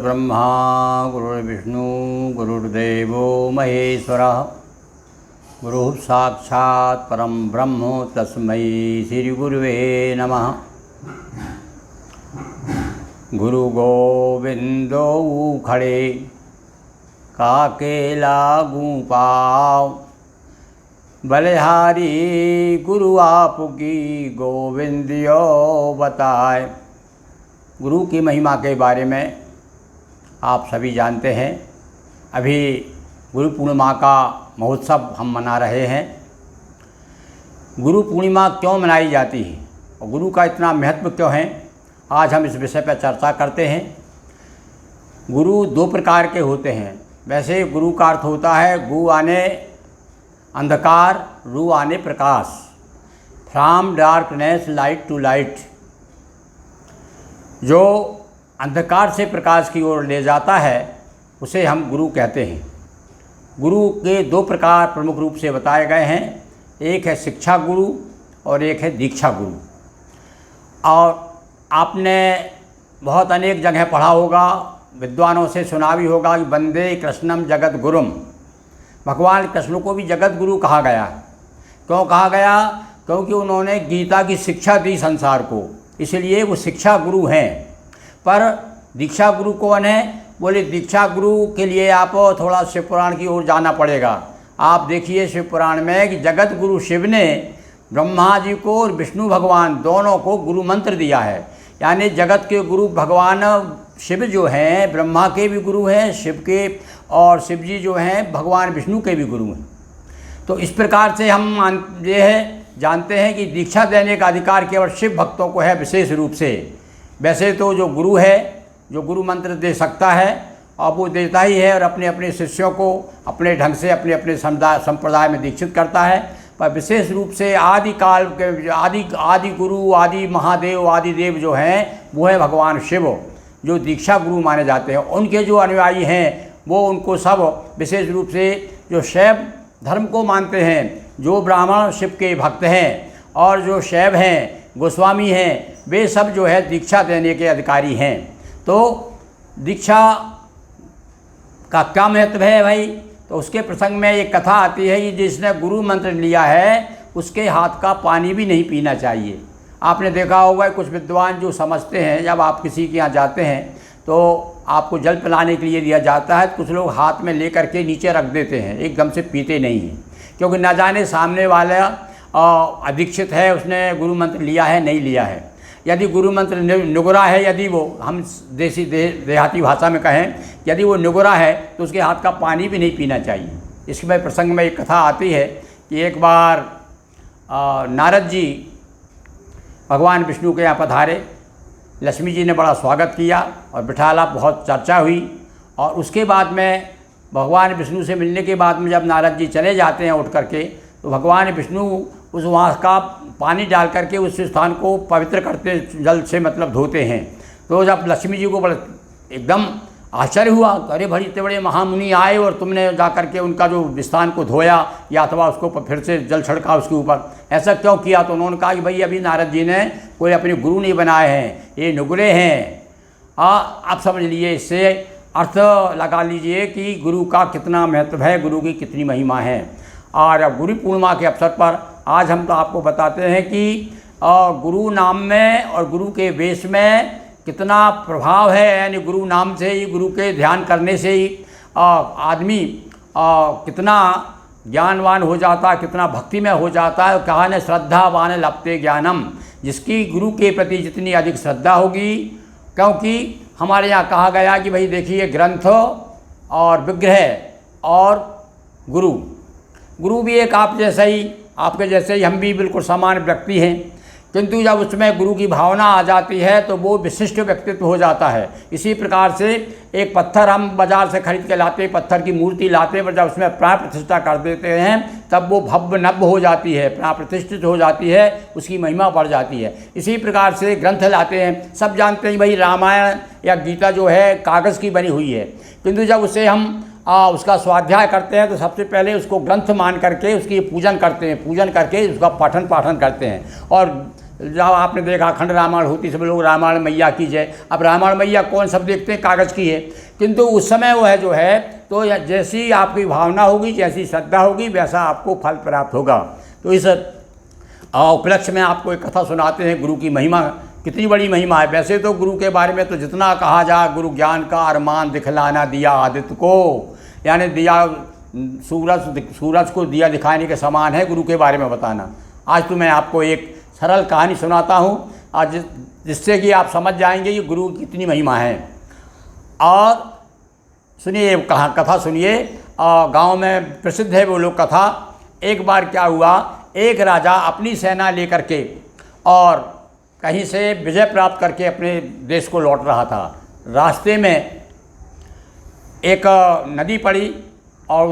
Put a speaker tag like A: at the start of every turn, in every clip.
A: गुरुर्ब्रह्मा गुरुर्विष्णु गुरुर्देवो महेश्वरः गुरुः साक्षात् परम ब्रह्म तस्मै श्री गुरुवे नमः। गुरु गोविंदो खड़े काके लागू पाव, बलिहारी गुरु आपकी गोविंदियो बताए। गुरु की महिमा के बारे में आप सभी जानते हैं। अभी गुरु पूर्णिमा का महोत्सव हम मना रहे हैं। गुरु पूर्णिमा क्यों मनाई जाती है और गुरु का इतना महत्व क्यों है, आज हम इस विषय पर चर्चा करते हैं। गुरु दो प्रकार के होते हैं। वैसे गुरु का अर्थ होता है गु आने अंधकार, रू आने प्रकाश, from darkness light to light. जो अंधकार से प्रकाश की ओर ले जाता है उसे हम गुरु कहते हैं। गुरु के दो प्रकार प्रमुख रूप से बताए गए हैं, एक है शिक्षा गुरु और एक है दीक्षा गुरु। और आपने बहुत अनेक जगह पढ़ा होगा, विद्वानों से सुना भी होगा कि वंदे कृष्णम जगत गुरुम। भगवान कृष्ण को भी जगत गुरु कहा गया। क्यों कहा गया? क्योंकि उन्होंने गीता की शिक्षा दी संसार को, इसलिए वो शिक्षा गुरु हैं। पर दीक्षा गुरु कौन है? बोले दीक्षा गुरु के लिए आप थोड़ा शिव पुराण की ओर जाना पड़ेगा। आप देखिए शिव पुराण में कि जगत गुरु शिव ने ब्रह्मा जी को और विष्णु भगवान दोनों को गुरु मंत्र दिया है। यानी जगत के गुरु भगवान शिव जो हैं, ब्रह्मा के भी गुरु हैं शिव के, और शिव जी जो हैं भगवान विष्णु के भी गुरु हैं। तो इस प्रकार से हम ये है जानते हैं कि दीक्षा देने का अधिकार केवल शिव भक्तों को है विशेष रूप से। वैसे तो जो गुरु है, जो गुरु मंत्र दे सकता है और वो देता ही है और अपने अपने शिष्यों को अपने ढंग से अपने अपने संप्रदाय में दीक्षित करता है। पर विशेष रूप से आदि काल के आदि गुरु, आदि महादेव, आदि देव जो हैं वो है भगवान शिव, जो दीक्षा गुरु माने जाते हैं। उनके जो अनुयायी हैं वो उनको सब विशेष रूप से जो शैव धर्म को मानते हैं, जो ब्राह्मण शिव के भक्त हैं और जो शैव हैं, गोस्वामी हैं, वे सब जो है दीक्षा देने के अधिकारी हैं। तो दीक्षा का क्या महत्व है भाई? तो उसके प्रसंग में एक कथा आती है कि जिसने गुरु मंत्र लिया है उसके हाथ का पानी भी नहीं पीना चाहिए। आपने देखा होगा कुछ विद्वान जो समझते हैं, जब आप किसी के यहाँ जाते हैं तो आपको जल पिलाने के लिए दिया जाता है, कुछ लोग हाथ में लेकर के नीचे रख देते हैं, एकदम से पीते नहीं हैं, क्योंकि न जाने सामने वाला अदीक्षित है, उसने गुरु मंत्र लिया है नहीं लिया है। यदि गुरु मंत्र नुगरा है, यदि वो हम देहाती भाषा में कहें, यदि वो नुगरा है तो उसके हाथ का पानी भी नहीं पीना चाहिए। इसमें प्रसंग में एक कथा आती है कि एक बार नारद जी भगवान विष्णु के यहाँ पधारे। लक्ष्मी जी ने बड़ा स्वागत किया और बिठाला, बहुत चर्चा हुई। और उसके बाद में भगवान विष्णु से मिलने के बाद में जब नारद जी चले जाते हैं उठ करके, तो भगवान विष्णु उस वहाँ का पानी डाल करके उस स्थान को पवित्र करते, जल से मतलब धोते हैं। तो जब लक्ष्मी जी को बड़ा एकदम आश्चर्य हुआ, अरे भाई इतने बड़े महामुनि आए और तुमने जा करके उनका जो स्थान को धोया या अथवा उसको फिर से जल छिड़का उसके ऊपर, ऐसा क्यों किया? तो उन्होंने कहा कि भाई अभी नारद जी ने कोई अपने गुरु नहीं बनाए हैं, ये नुगरे हैं। आप समझ लीजिए, इससे अर्थ लगा लीजिए कि गुरु का कितना महत्व है, गुरु की कितनी महिमा है। और गुरु पूर्णिमा के अवसर पर आज हम तो आपको बताते हैं कि गुरु नाम में और गुरु के वेश में कितना प्रभाव है। यानी गुरु नाम से ही, गुरु के ध्यान करने से ही आदमी कितना ज्ञानवान हो जाता है, कितना भक्तिमय हो जाता है। कहा न श्रद्धावान लभते ज्ञानम, जिसकी गुरु के प्रति जितनी अधिक श्रद्धा होगी, क्योंकि हमारे यहाँ कहा गया कि भाई देखिए ग्रंथ और विग्रह और गुरु भी एक आप जैसा ही, आपके जैसे ही हम भी बिल्कुल समान व्यक्ति हैं, किंतु जब उसमें गुरु की भावना आ जाती है तो वो विशिष्ट व्यक्तित्व हो जाता है। इसी प्रकार से एक पत्थर हम बाज़ार से खरीद के लाते, पत्थर की मूर्ति लाते, पर जब उसमें प्राण प्रतिष्ठा कर देते हैं तब वो भव्य नभ्य हो जाती है, प्राण प्रतिष्ठित हो जाती है, उसकी महिमा बढ़ जाती है। इसी प्रकार से ग्रंथ लाते हैं। सब जानते हैं भाई रामायण या गीता जो है कागज़ की बनी हुई है, किंतु जब उसे हम उसका स्वाध्याय करते हैं तो सबसे पहले उसको ग्रंथ मान करके उसकी पूजन करते हैं, पूजन करके उसका पाठन करते हैं। और जब आपने देखा अखंड रामायण होती, सब लोग रामायण मैया की जय। अब रामायण मैया कौन सब देखते हैं, कागज़ की है, किंतु उस समय वो है जो है, तो जैसी आपकी भावना होगी, जैसी श्रद्धा होगी, वैसा आपको फल प्राप्त होगा। तो इस उपलक्ष्य में आपको एक कथा सुनाते हैं, गुरु की महिमा कितनी बड़ी महिमा है। वैसे तो गुरु के बारे में तो जितना कहा जाए, गुरु ज्ञान का अरमान दिखलाना दिया आदित्य को, यानी दिया सूरज को दिया दिखाने के समान है गुरु के बारे में बताना। आज तो मैं आपको एक सरल कहानी सुनाता हूँ, आज जिससे कि आप समझ जाएंगे कि गुरु की कितनी महिमा है। और सुनिए, कथा सुनिए, गांव में प्रसिद्ध है वो लोग कथा। एक बार क्या हुआ, एक राजा अपनी सेना लेकर के और कहीं से विजय प्राप्त करके अपने देश को लौट रहा था। रास्ते में एक नदी पड़ी और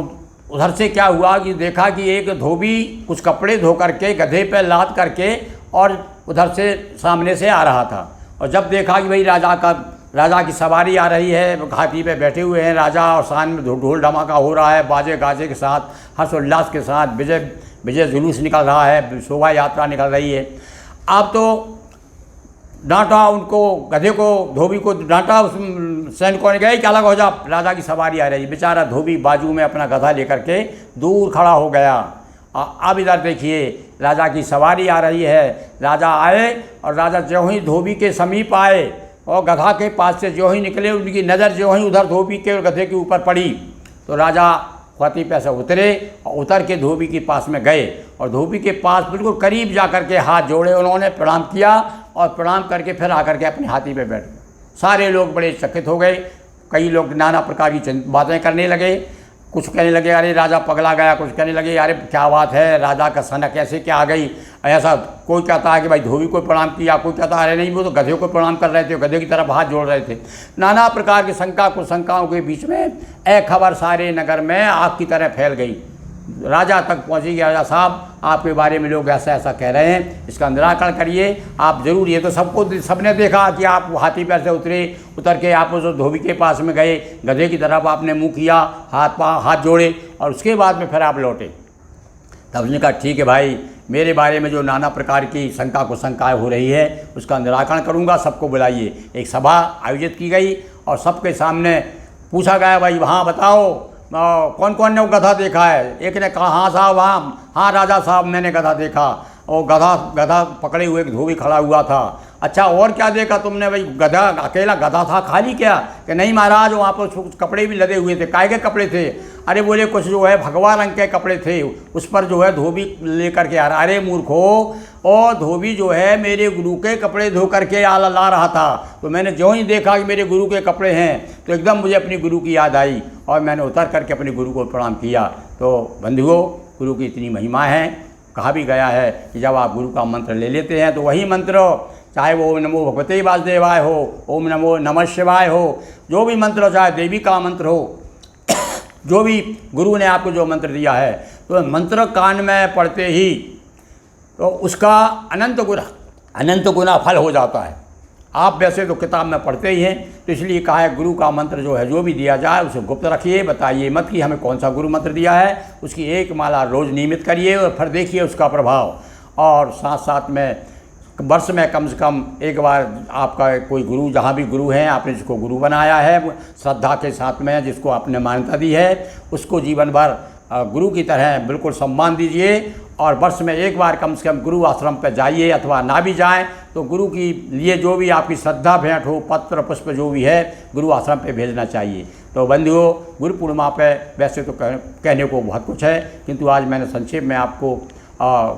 A: उधर से क्या हुआ कि देखा कि एक धोबी कुछ कपड़े धो करके गधे पे लाद करके और उधर से सामने से आ रहा था। और जब देखा कि भाई राजा की सवारी आ रही है, हाथी पे बैठे हुए हैं राजा, और शान में ढोल धमाका हो रहा है, बाजे गाजे के साथ, हर्षोल्लास के साथ विजय जुलूस निकल रहा है, शोभा यात्रा निकल रही है। अब तो डांटा उनको, गधे को, धोबी को डांटा उस सैनिकों ने, गए कि अलग हो जा, राजा की सवारी आ रही। बेचारा धोबी बाजू में अपना गधा लेकर के दूर खड़ा हो गया। अब इधर देखिए, राजा की सवारी आ रही है, राजा आए और राजा जो ही धोबी के समीप आए और गधा के पास से जो ही निकले, उनकी नज़र जो ही उधर धोबी के और गधे के ऊपर पड़ी, तो राजा हाथी पे से उतरे और उतर के धोबी के पास में गए और धोबी के पास बिल्कुल करीब जा कर के हाथ जोड़े, उन्होंने प्रणाम किया और प्रणाम करके फिर आकर के अपने हाथी पे बैठ गए। सारे लोग बड़े चकित हो गए, कई लोग नाना प्रकार की बातें करने लगे, कुछ कहने लगे अरे राजा पगला गया, कुछ कहने लगे अरे क्या बात है, राजा का सनक ऐसे क्या आ गई, ऐसा। कोई कहता है कि भाई धोबी को प्रणाम किया, कोई कहता है अरे नहीं वो तो गधे को प्रणाम कर रहे थे, गधे की तरफ हाथ जोड़ रहे थे। नाना प्रकार की शंकाओं के बीच में एक खबर सारे नगर में आग की तरह फैल गई। राजा तक पहुंची, राजा साहब आपके बारे में लोग ऐसा ऐसा कह रहे हैं, इसका निराकरण करिए आप जरूर। ये तो सबने देखा कि आप हाथी पैर से उतर के आप उस धोबी के पास में गए, गधे की तरफ आपने मुंह किया, हाथ जोड़े और उसके बाद में फिर आप लौटे। तब उसने कहा ठीक है भाई, मेरे बारे में जो नाना प्रकार की शंकाएँ हो रही है उसका निराकरण करूँगा, सबको बुलाइए। एक सभा आयोजित की गई और सबके सामने पूछा गया भाई वहाँ बताओ कौन कौन ने वो गधा देखा है। एक ने कहा हाँ साहब, हाँ राजा साहब मैंने गधा देखा, और गधा पकड़े हुए एक धोबी खड़ा हुआ था। अच्छा और क्या देखा तुमने भाई, गधा अकेला गधा था खाली क्या? कि नहीं महाराज वहाँ पर कुछ कपड़े भी लदे हुए थे। काय के कपड़े थे? अरे बोले कुछ जो है भगवा रंग के कपड़े थे, उस पर जो है धोबी लेकर के आ रहा। अरे मूर्खो, और धोबी जो है मेरे गुरु के कपड़े धो करके ला रहा था, तो मैंने जो ही देखा कि मेरे गुरु के कपड़े हैं तो एकदम मुझे अपनी गुरु की याद आई और मैंने उतर करके अपने गुरु को प्रणाम किया। तो बंधुओं, गुरु की इतनी महिमा है। कहा भी गया है कि जब आप गुरु का मंत्र ले लेते हैं तो वही मंत्र, चाहे वो ओम नमो भगवते वासुदेवाय हो, ओम नमो नमः शिवाय हो, जो भी मंत्र हो, चाहे देवी का मंत्र हो, जो भी गुरु ने आपको जो मंत्र दिया है, तो मंत्र कान में पढ़ते ही तो उसका अनंत गुना फल हो जाता है। आप वैसे तो किताब में पढ़ते ही हैं, तो इसलिए कहा है गुरु का मंत्र जो है जो भी दिया जाए उसे गुप्त रखिए, बताइए मत कि हमें कौन सा गुरु मंत्र दिया है। उसकी एक माला रोज़ नियमित करिए और फिर देखिए उसका प्रभाव। और साथ साथ में वर्ष में कम से कम एक बार आपका कोई गुरु, जहाँ भी गुरु हैं आपने जिसको गुरु बनाया है, श्रद्धा के साथ में जिसको आपने मान्यता दी है, उसको जीवन भर गुरु की तरह बिल्कुल सम्मान दीजिए। और वर्ष में एक बार कम से कम गुरु आश्रम पर जाइए, अथवा ना भी जाएं तो गुरु की लिए जो भी आपकी श्रद्धा भेंट हो, पत्र पुष्प जो भी है, गुरु आश्रम पे भेजना चाहिए। तो बंधुओं, गुरु पूर्णिमा पे वैसे तो कहने को बहुत कुछ है, किंतु आज मैंने संक्षेप में आपको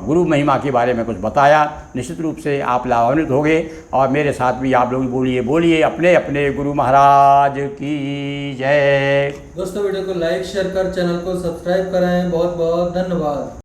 A: गुरु महिमा के बारे में कुछ बताया। निश्चित रूप से आप लाभान्वित होंगे और मेरे साथ भी आप लोग बोलिए अपने अपने गुरु महाराज की जय।
B: दोस्तों वीडियो को लाइक शेयर कर चैनल को सब्सक्राइब करें। बहुत बहुत धन्यवाद।